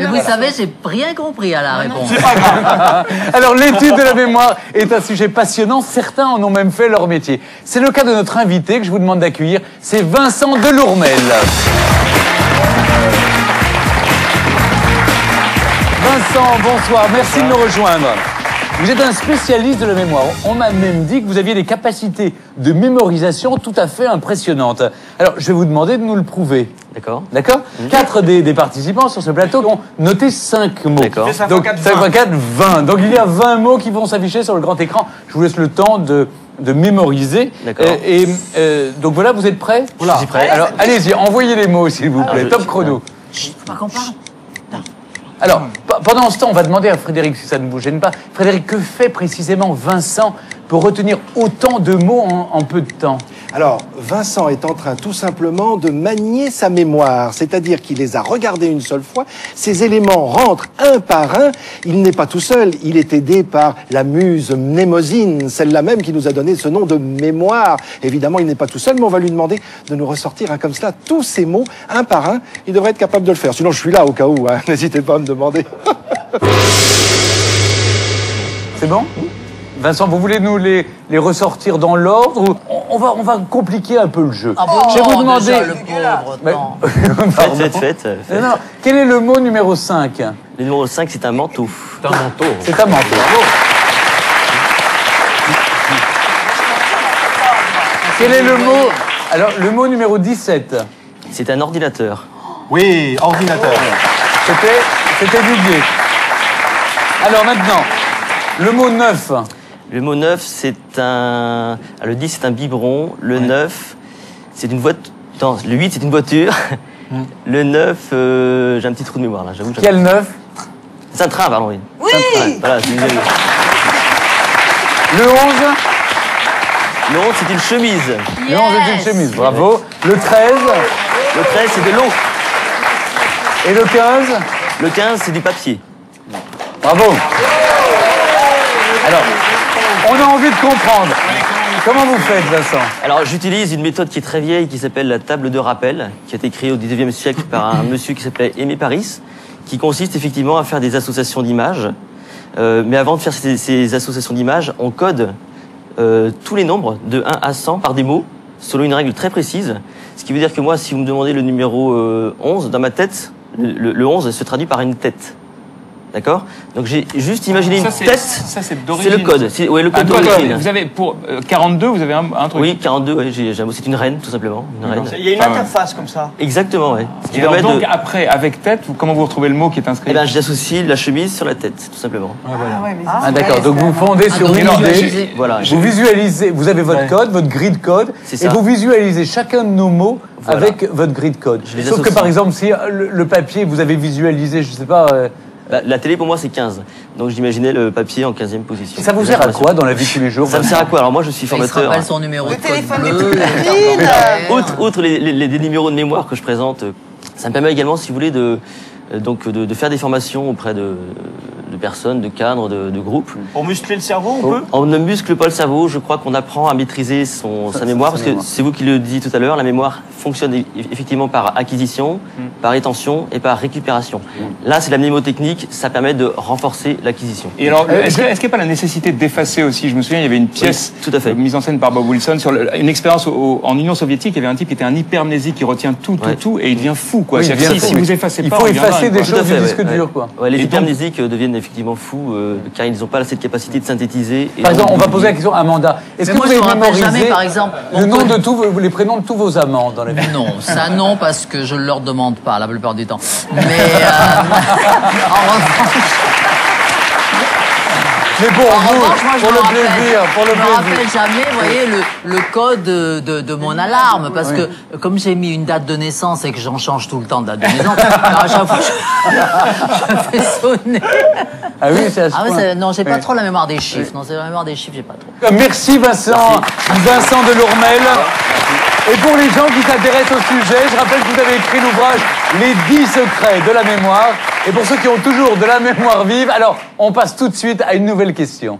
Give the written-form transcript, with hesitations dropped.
vous savez, j'ai rien compris à la réponse. C'est pas grave. Alors, l'étude de la mémoire est un sujet passionnant. Certains en ont même fait leur métier. C'est le cas de notre invité que je vous demande d'accueillir. C'est Vincent Delourmel. Vincent, bonsoir. Merci de nous rejoindre. Vous êtes un spécialiste de la mémoire. On m'a même dit que vous aviez des capacités de mémorisation tout à fait impressionnantes. Alors, je vais vous demander de nous le prouver. D'accord. D'accord. 4 des participants sur ce plateau ont noté 5 mots. D'accord. Donc, 5 x 4, 20. Donc, il y a 20 mots qui vont s'afficher sur le grand écran. Je vous laisse le temps de mémoriser. D'accord. Donc, voilà, vous êtes prêts? Je suis prêt. Alors, allez-y, envoyez les mots, s'il vous plaît. Top chrono. Faut pas qu'on parle. Alors, pendant ce temps, on va demander à Frédéric, si ça ne vous gêne pas. Frédéric, que fait précisément Vincent pour retenir autant de mots en peu de temps? Alors, Vincent est en train tout simplement de manier sa mémoire, c'est-à-dire qu'il les a regardés une seule fois, ces éléments rentrent un par un, il n'est pas tout seul, il est aidé par la muse Mnémosyne, celle-là même qui nous a donné ce nom de mémoire. Évidemment, il n'est pas tout seul, mais on va lui demander de nous ressortir comme cela tous ces mots, un par un, il devrait être capable de le faire. Sinon, je suis là au cas où, hein. N'hésitez pas à me demander. C'est bon? Vincent, vous voulez nous les ressortir dans l'ordre ou on va compliquer un peu le jeu. Ah bon, je vais vous demander... déjà, le pauvre, non. Faites. Non. Quel est le mot numéro 5? Le numéro 5, c'est un manteau. C'est un manteau. C'est un manteau. Bravo. Quel est le mot... Alors, le mot numéro 17? C'est un ordinateur. Oui, ordinateur. C'était Didier. Alors maintenant, le mot 9. Le mot 9, c'est un... Le 10, c'est un biberon. Le 9, c'est une voiture... Non, le 8, c'est une voiture. Le 9, j'ai un petit trou de mémoire, là, j'avoue. Quel 9? C'est un train, pardon, oui. Oui. Voilà, c'est une... Le 11? Le 11, c'est une chemise. Le 11 est une chemise, bravo. Le 13? Le 13, c'est de l'eau. Et le 15? Le 15, c'est du papier. Bravo. Alors, on a envie de comprendre. Comment vous faites, Vincent? Alors, j'utilise une méthode qui est très vieille, qui s'appelle la table de rappel, qui a été créée au 19e siècle par un monsieur qui s'appelait Aimé Paris, qui consiste effectivement à faire des associations d'images. Mais avant de faire ces associations d'images, on code tous les nombres de 1 à 100 par des mots, selon une règle très précise. Ce qui veut dire que moi, si vous me demandez le numéro 11, dans ma tête, le 11 se traduit par une tête. D'accord? Donc j'ai juste imaginé une tête. Ça, c'est d'origine. C'est le code. Ouais, le code Attends, d'origine. vous avez, pour 42, vous avez un truc. Oui, 42, ouais, c'est une reine, tout simplement. Une reine. Il y a une interface comme ça. Exactement, ouais. Ce qui Et alors, permet donc, de... après, avec tête, comment vous retrouvez le mot qui est inscrit? Eh ben, j'associe la chemise sur la tête, tout simplement. Ah, d'accord. Donc vous fondez sur donc une vous idée. visualisez. Voilà. Vous visualisez, vous avez votre code, votre grille de code, C'est et ça. vous visualisez chacun de nos mots Voilà. avec votre grille de code. les Sauf que associe. par exemple, si le papier, vous avez visualisé, je sais pas, La télé, pour moi, c'est 15. Donc, j'imaginais le papier en 15e position. ça vous sert à quoi dans la vie de tous les jours? Ça me sert à quoi? Alors, moi, je suis Il se formateur. rappelle son numéro de code téléphone bleu. Outre les numéros de mémoire que je présente, ça me permet également, si vous voulez, de faire des formations auprès de personnes, de cadres, de groupes. Pour muscler le cerveau, on peut. On ne muscle pas le cerveau, je crois qu'on apprend à maîtriser sa mémoire, parce que c'est vous qui le disiez tout à l'heure, la mémoire fonctionne effectivement par acquisition, par rétention et par récupération. Là, c'est la mnémotechnique, ça permet de renforcer l'acquisition. Et alors, est-ce qu'il n'y a pas la nécessité d'effacer aussi? Je me souviens, il y avait une pièce tout à fait. mise en scène par Bob Wilson sur une expérience en Union soviétique. Il y avait un type qui était un hypermnésique qui retient tout, et il devient fou, quoi. Oui, il C'est-à-dire devient que fou, si oui. vous effacez Il pas, faut on deviendra effacer un, des quoi. choses du disque dur, quoi. Ouais, les Et donc- hypermnésiques deviennent effectivement fous, car ils n'ont pas cette capacité de synthétiser. Et Par exemple, on va d'oublier. poser la question à Amanda. Est-ce Mais que moi, vous je avez me rappelle mémorisé jamais, par exemple, le nom de les prénoms de tous vos amants dans la vie? Non, ça non, parce que je ne leur demande pas la plupart du temps. Mais en revanche, Mais pour en vous, revanche, moi, je pour me le rappelle- plaisir, pour le je me plaisir. rappelle jamais, vous voyez, le code de mon alarme, parce que comme j'ai mis une date de naissance et que j'en change tout le temps de date de naissance, alors à chaque fois, je fais sonner. Ah oui, c'est à ce Ah ouais, point. non, j'ai pas trop la mémoire des chiffres. Non, c'est la mémoire des chiffres, j'ai pas trop. Merci Vincent, Vincent Delourmel. Et pour les gens qui s'intéressent au sujet, je rappelle que vous avez écrit l'ouvrage Les 10 secrets de la mémoire. Et pour ceux qui ont toujours de la mémoire vive, alors on passe tout de suite à une nouvelle question.